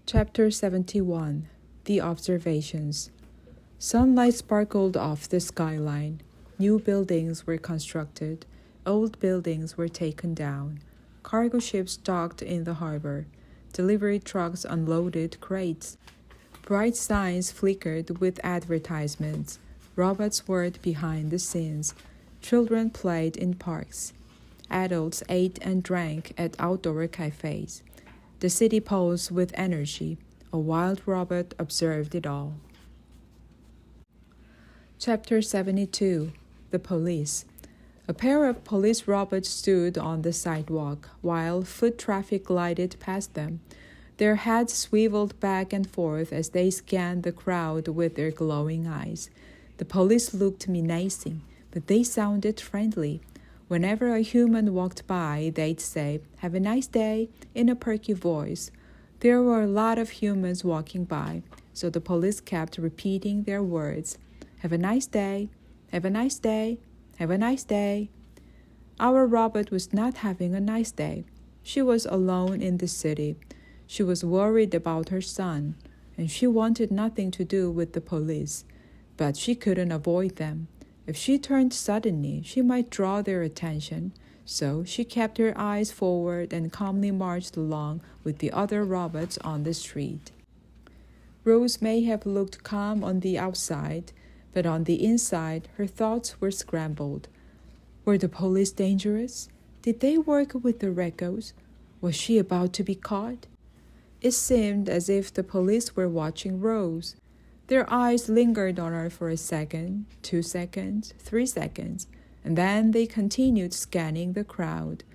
Chapter 71 The Observations. Sunlight sparkled off the skyline. New buildings were constructed. Old buildings were taken down. Cargo ships docked in the harbor. Delivery trucks unloaded crates. Bright signs flickered with advertisements. Robots worked behind the scenes. Children played in parks. Adults ate and drank at outdoor cafes. The city pulsed with energy. A wild robot observed it all. Chapter 72 The Police. A pair of police robots stood on the sidewalk while foot traffic glided past them. Their heads swiveled back and forth as they scanned the crowd with their glowing eyes. The police looked menacing, but they sounded friendly. Whenever a human walked by, they'd say, "Have a nice day," in a perky voice. There were a lot of humans walking by, so the police kept repeating their words. "Have a nice day, have a nice day, have a nice day." Our robot was not having a nice day. She was alone in the city. She was worried about her son, and she wanted nothing to do with the police. But she couldn't avoid them. If she turned suddenly, she might draw their attention. So she kept her eyes forward and calmly marched along with the other robots on the street. Rose may have looked calm on the outside, but on the inside, her thoughts were scrambled. Were the police dangerous? Did they work with the Recos? Was she about to be caught? It seemed as if the police were watching Rose. Their eyes lingered on her for a second, 2 seconds, 3 seconds, and then they continued scanning the crowd.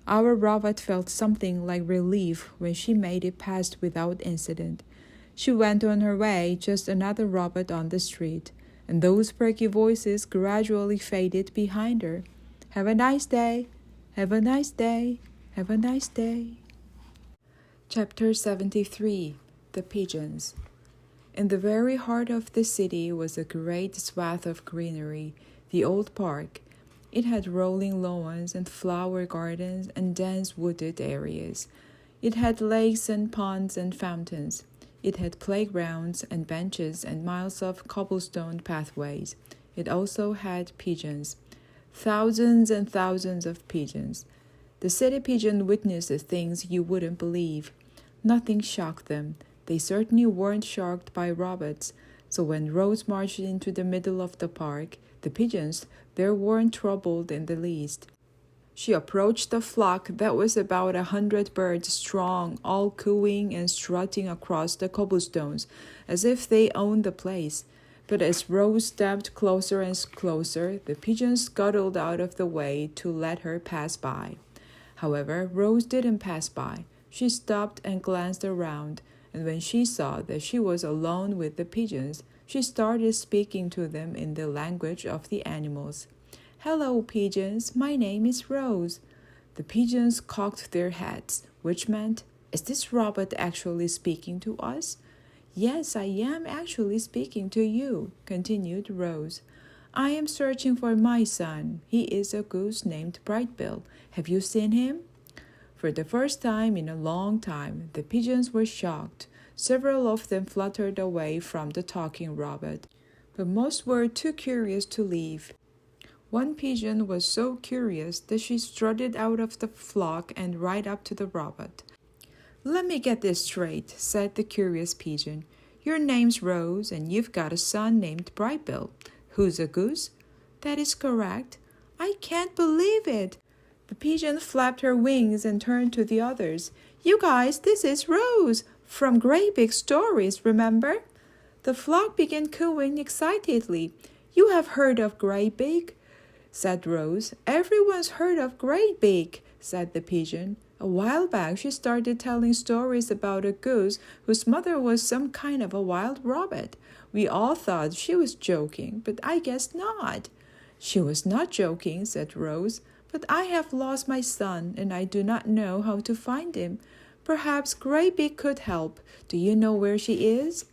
Our robot felt something like relief when she made it past without incident. She went on her way, just another robot on the street, and those perky voices gradually faded behind her. "Have a nice day, have a nice day, have a nice day." Chapter 73 The Pigeons. In the very heart of the city was a great swath of greenery, the old park. It had rolling lawns and flower gardens and dense wooded areas. It had lakes and ponds and fountains. It had playgrounds and benches and miles of cobblestone pathways. It also had pigeons. Thousands and thousands of pigeons. The city pigeon witnessed things you wouldn't believe. Nothing shocked them. They certainly weren't shocked by robots, so when Rose marched into the middle of the park, the pigeons there weren't troubled in the least. She approached the flock that was about 100 birds strong, all cooing and strutting across the cobblestones, as if they owned the place. But as Rose stepped closer and closer, the pigeons scuttled out of the way to let her pass by. However, Rose didn't pass by. She stopped and glanced around, and when she saw that she was alone with the pigeons, she started speaking to them in the language of the animals. "Hello, pigeons. My name is Rose." The pigeons cocked their heads, which meant, "Is this robot actually speaking to us?" "Yes, I am actually speaking to you," continued Rose. "I am searching for my son. He is a goose named Brightbill. Have you seen him?" For the first time in a long time, the pigeons were shocked. Several of them fluttered away from the talking robot, but most were too curious to leave. One pigeon was so curious that she strutted out of the flock and right up to the robot. "Let me get this straight," said the curious pigeon. "Your name's Rose, and you've got a son named Brightbill, who's a goose?" "That is correct." "I can't believe it." The pigeon flapped her wings and turned to the others. "You guys, this is Rose, from Great Big Stories, remember?" The flock began cooing excitedly. "You have heard of Great Big?" said Rose. "Everyone's heard of Great Big," said the pigeon. "A while back she started telling stories about a goose whose mother was some kind of a wild rabbit. We all thought she was joking, but I guess not." "She was not joking," said Rose. "But I have lost my son, and I do not know how to find him. Perhaps Great Big could help. Do you know where she is?"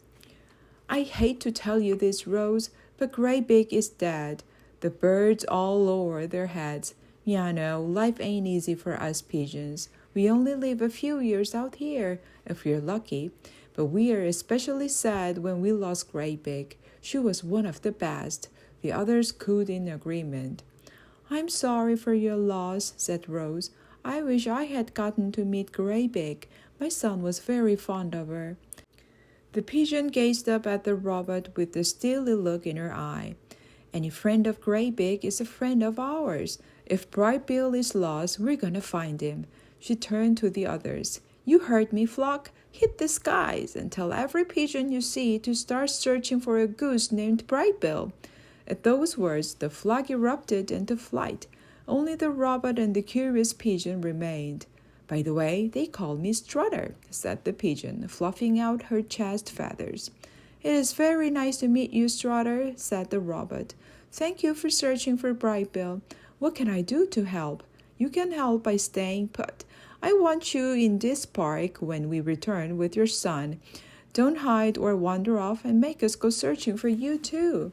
"I hate to tell you this, Rose, but Great Big is dead." The birds all lowered their heads. "Yeah, no, life ain't easy for us pigeons. We only live a few years out here, if we're lucky, but we are especially sad when we lost Greybeak. She was one of the best." The others cooed in agreement. "I'm sorry for your loss," said Rose. "I wish I had gotten to meet Greybeak. My son was very fond of her." The pigeon gazed up at the robot with a steely look in her eye. "Any friend of Greybeak is a friend of ours. If Bright Bill is lost, we're gonna find him." She turned to the others. "You heard me, flock. Hit the skies and tell every pigeon you see to start searching for a goose named Bright Bill." At those words, the flock erupted into flight. Only the robot and the curious pigeon remained. "By the way, they call me Strutter," said the pigeon, fluffing out her chest feathers. "It is very nice to meet you, Strutter," said the robot. "Thank you for searching for Bright Bill. What can I do to help?" "You can help by staying put. I want you in this park when we return with your son. Don't hide or wander off and make us go searching for you too."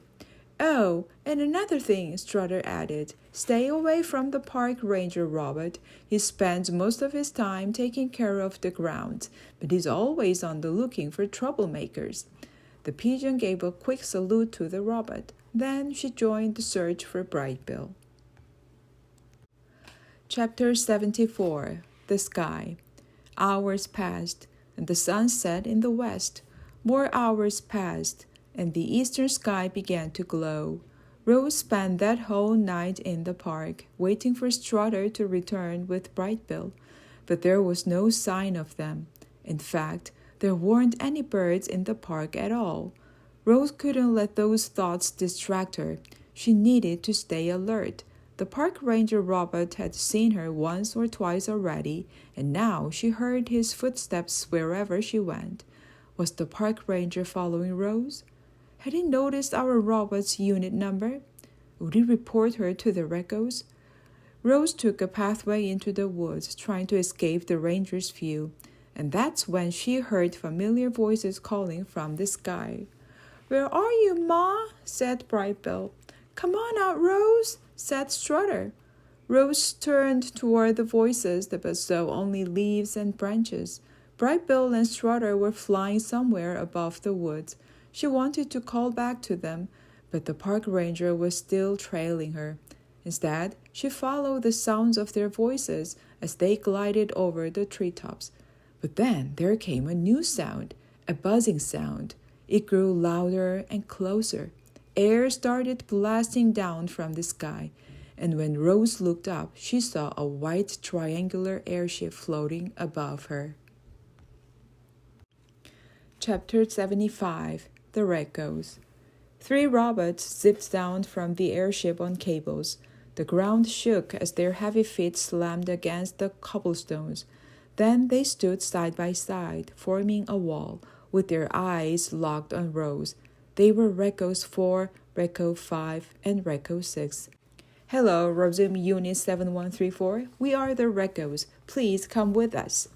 "Oh, and another thing," Strutter added. "Stay away from the park ranger robot. He spends most of his time taking care of the grounds, but he's always on the looking for troublemakers." The pigeon gave a quick salute to the robot. Then she joined the search for Bright Bill. Chapter 74. The Sky. Hours passed, and the sun set in the west. More hours passed, and the eastern sky began to glow. Rose spent that whole night in the park, waiting for Strutter to return with Bright Bill, but there was no sign of them. In fact, there weren't any birds in the park at all. Rose couldn't let those thoughts distract her. She needed to stay alert. The park ranger robot had seen her once or twice already, and now she heard his footsteps wherever she went. Was the park ranger following Rose? Had he noticed our robot's unit number? Would he report her to the Recos? Rose took a pathway into the woods, trying to escape the ranger's view, and that's when she heard familiar voices calling from the sky. "Where are you, Ma?" said Bright Bill. "Come on out, Rose," said Strutter. Rose turned toward the voices, but saw only leaves and branches. Bright Bill and Strutter were flying somewhere above the woods. She wanted to call back to them, but the park ranger was still trailing her. Instead, she followed the sounds of their voices as they glided over the treetops. But then there came a new sound, a buzzing sound. It grew louder and closer. Air started blasting down from the sky, and when Rose looked up, she saw a white triangular airship floating above her. Chapter 75. The Recos. 3 robots zipped down from the airship on cables. The ground shook as their heavy feet slammed against the cobblestones. Then they stood side by side, forming a wall, with their eyes locked on Rose. They were Recos 4, Reco 5, and Reco 6. "Hello, resume Unit 7134. We are the Recos. Please come with us."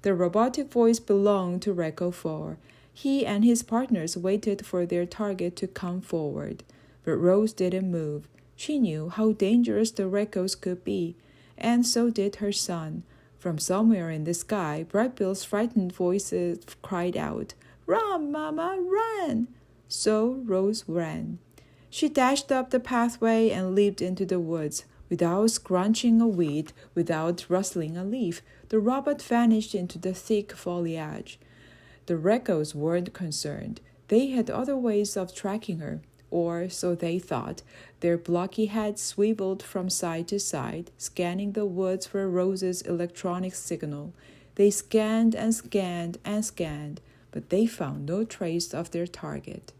The robotic voice belonged to Reco 4. He and his partners waited for their target to come forward, but Rose didn't move. She knew how dangerous the Recos could be, and so did her son. From somewhere in the sky, Bright Bill's frightened voices cried out, "Run, Mama, run!" So Rose ran. She dashed up the pathway and leaped into the woods. Without scrunching a weed, without rustling a leaf, the robot vanished into the thick foliage. The Recos weren't concerned. They had other ways of tracking her, or so they thought. Their blocky heads swiveled from side to side, scanning the woods for Rose's electronic signal. They scanned and scanned and scanned, but they found no trace of their target.